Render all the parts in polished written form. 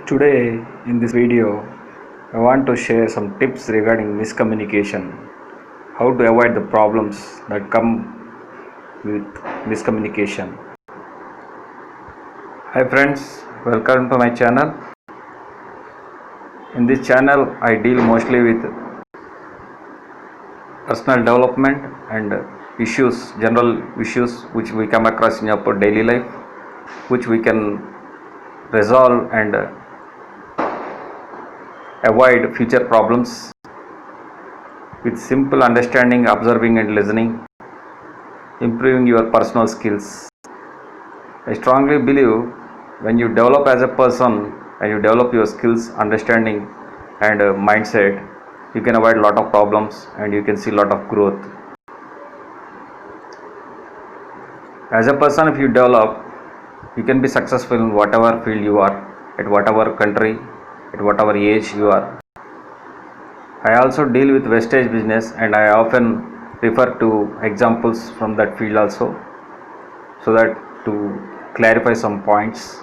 Today in this video, I want to share some tips regarding miscommunication, how to avoid the problems that come with miscommunication. Hi friends, welcome to my channel. In this channel, I deal mostly with personal development and issues, general issues which we come across in our daily life, which we can resolve and avoid future problems with simple understanding, observing and listening, improving your personal skills. I strongly believe when you develop as a person and you develop your skills, understanding and mindset, you can avoid a lot of problems and you can see a lot of growth. As a person, if you develop, you can be successful in whatever field you are, at whatever country, at whatever age you are. I also deal with wastage business and I often refer to examples from that field also, so that to clarify some points.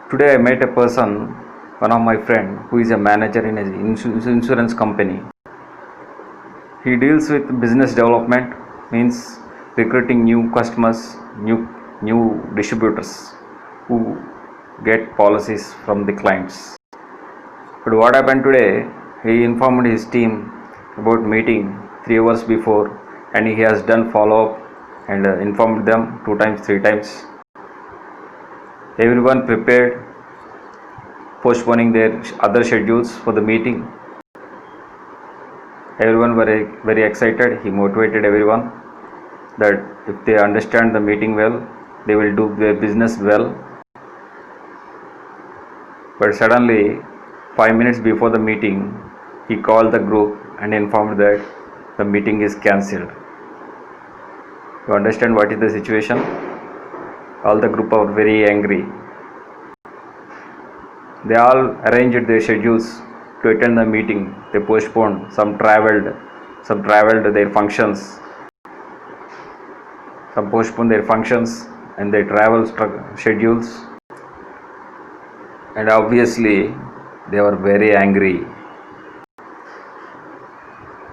Today I met a person, one of my friend, who is a manager in an insurance company. He deals with business development, means recruiting new customers, new distributors who get policies from the clients. But what happened today, he informed his team about meeting 3 hours before and he has done follow up and informed them 2 times, 3 times. Everyone prepared, postponing their other schedules for the meeting. Everyone were very excited. He motivated everyone that if they understand the meeting well, they will do their business well. But suddenly 5 minutes before the meeting, he called the group and informed that the meeting is cancelled. You understand what is the situation? All the group are very angry. They all arranged their schedules to attend the meeting. They postponed, some traveled their functions. Some postponed their functions and their travel schedules. And obviously, they were very angry.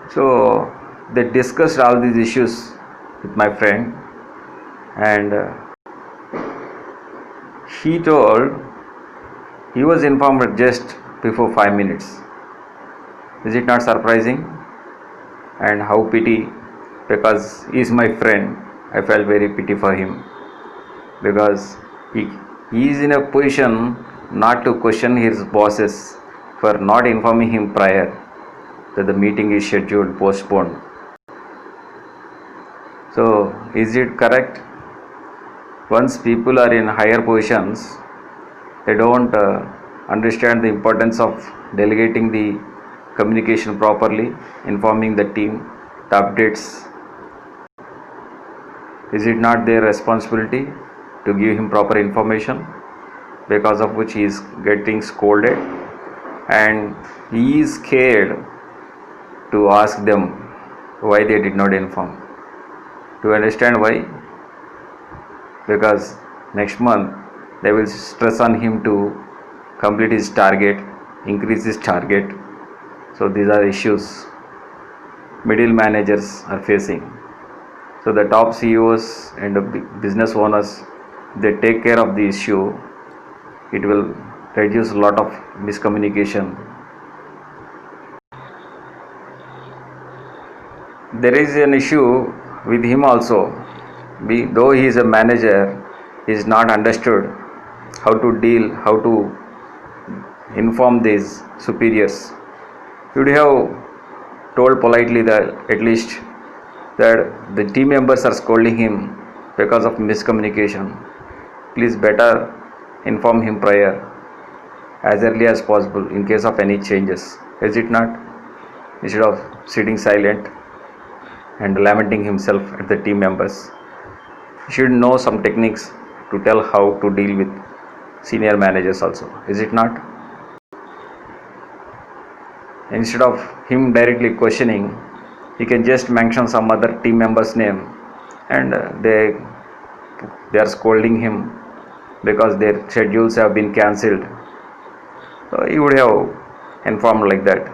So they discussed all these issues with my friend, and he told he was informed just before 5 minutes. Is it not surprising? And how pity, because he is my friend. I felt very pity for him, because he is in a position not to question his bosses for not informing him prior that the meeting is scheduled, postponed. So is it correct? Once people are in higher positions, they don't understand the importance of delegating the communication properly, informing the team the updates. Is it not their responsibility to give him proper information, because of which he is getting scolded and he is scared to ask them why they did not inform? Do you understand why? Because next month they will stress on him to complete his target, increase his target. So these are issues middle managers are facing. So the top CEOs and the business owners, they take care of the issue, it will reduce a lot of miscommunication. There is an issue with him also. Though he is a manager, he is not understood how to deal, how to inform these superiors. You would have told politely that at least that the team members are scolding him because of miscommunication. Please better inform him prior, as early as possible, in case of any changes. Is it not? Instead of sitting silent and lamenting himself at the team members, he should know some techniques to tell how to deal with senior managers also. Is it not? Instead of him directly questioning, he can just mention some other team member's name and they are scolding him because their schedules have been cancelled. So he would have informed like that,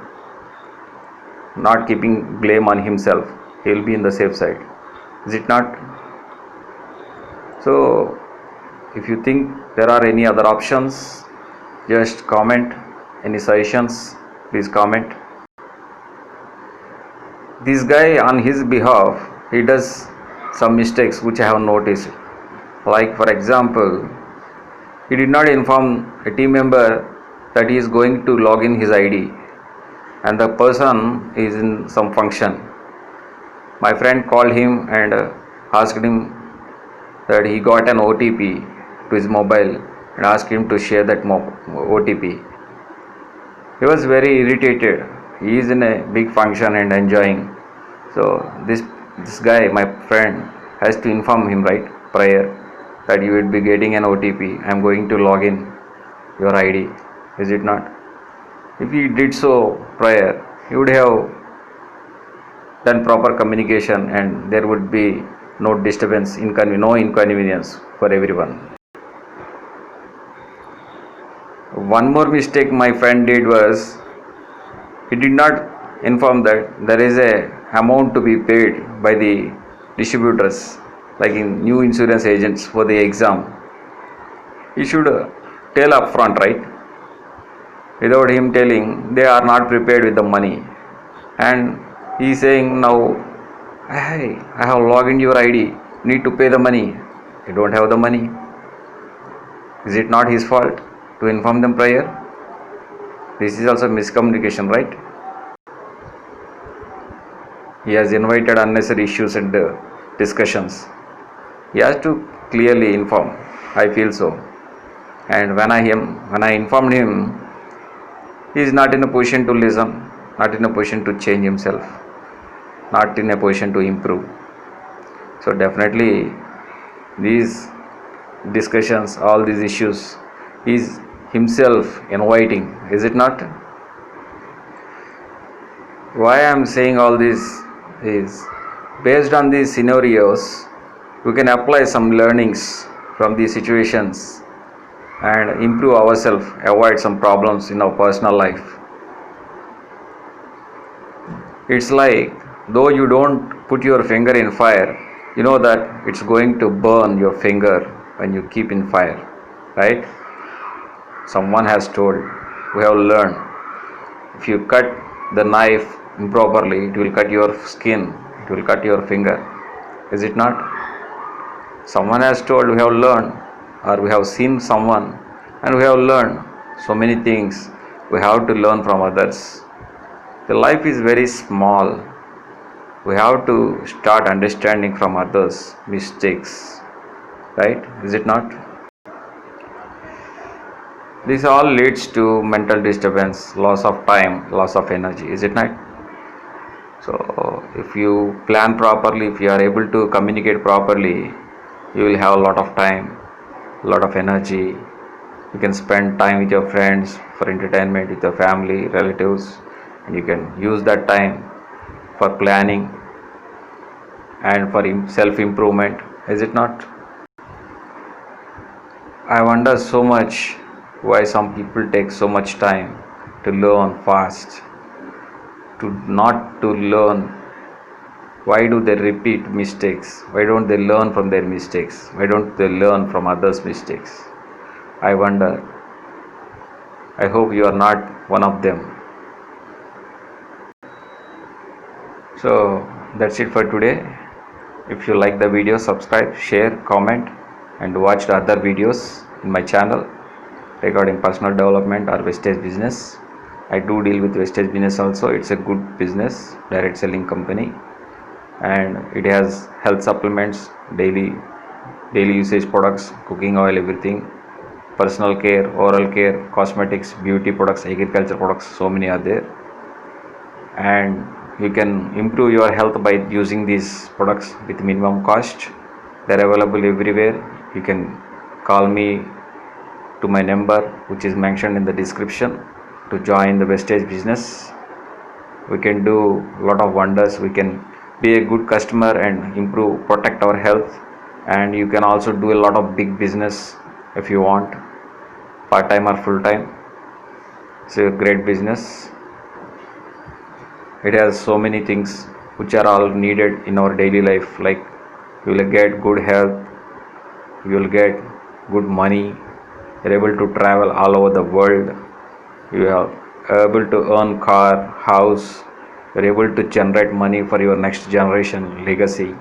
not keeping blame on himself. He will be in the safe side, is it not? So if you think there are any other options, just comment. Any suggestions, please comment. This guy, on his behalf, he does some mistakes which I have noticed. Like for example, he did not inform a team member that he is going to log in his ID and the person is in some function. My friend called him and asked him that he got an OTP to his mobile and asked him to share that OTP. He was very irritated. He is in a big function and enjoying. So this guy, my friend, has to inform him right prior that you will be getting an OTP. I am going to log in your ID. Is it not? If he did so prior, he would have done proper communication and there would be no disturbance, no inconvenience for everyone. One more mistake my friend did was he did not inform that there is a amount to be paid by the distributors, like in new insurance agents for the exam. He should tell upfront, right? Without him telling, they are not prepared with the money, and he is saying now, hey, I have logged in your ID, need to pay the money. You don't have the money. Is it not his fault to inform them prior? This is also miscommunication, right? He has invited unnecessary issues and discussions. He has to clearly inform. I feel so. And when I informed him, he is not in a position to listen, not in a position to change himself, not in a position to improve. So definitely these discussions, all these issues, he is himself inviting, is it not? Why I am saying all this is, based on these scenarios, we can apply some learnings from these situations and improve ourselves, avoid some problems in our personal life. It's like, though you don't put your finger in fire, you know that it's going to burn your finger when you keep in fire, right? Someone has told, we have learned, if you cut the knife improperly, it will cut your skin, it will cut your finger, is it not? Someone has told, we have learned, or we have seen someone and we have learned so many things. We have to learn from others. The life is very small. We have to start understanding from others' mistakes, right? Is it not? This all leads to mental disturbance, loss of time, loss of energy, is it not? So if you plan properly, if you are able to communicate properly, you will have a lot of time, a lot of energy. You can spend time with your friends for entertainment, with your family, relatives, and you can use that time for planning and for self-improvement, is it not? I wonder so much why some people take so much time to learn fast, to not to learn. Why do they repeat mistakes? Why don't they learn from their mistakes? Why don't they learn from others' mistakes? I wonder. I hope you are not one of them. So that's it for today. If you like the video, subscribe, share, comment, and watch the other videos in my channel regarding personal development or Vestige business. I do deal with Vestige business also. It's a good business, direct selling company, and it has health supplements, daily usage products, cooking oil, everything, personal care, oral care, cosmetics, beauty products, agriculture products, so many are there. And you can improve your health by using these products with minimum cost. They're available everywhere. You can call me to my number, which is mentioned in the description, to join the Vestige business. We can do a lot of wonders. We can be a good customer and improve, protect our health, and you can also do a lot of big business if you want, part time or full time. It's a great business. It has so many things which are all needed in our daily life, like you will get good health, you will get good money, you're able to travel all over the world, you are able to earn car, house, you're able to generate money for your next generation legacy.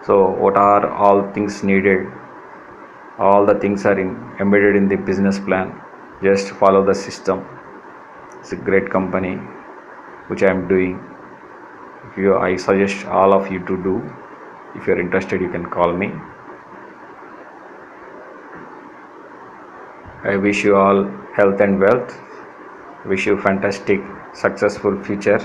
So what are all things needed? All the things are embedded in the business plan. Just follow the system. It's a great company which I am doing. If you, I suggest all of you to do. If you're interested, you can call me. I wish you all health and wealth. Wish you fantastic, successful future.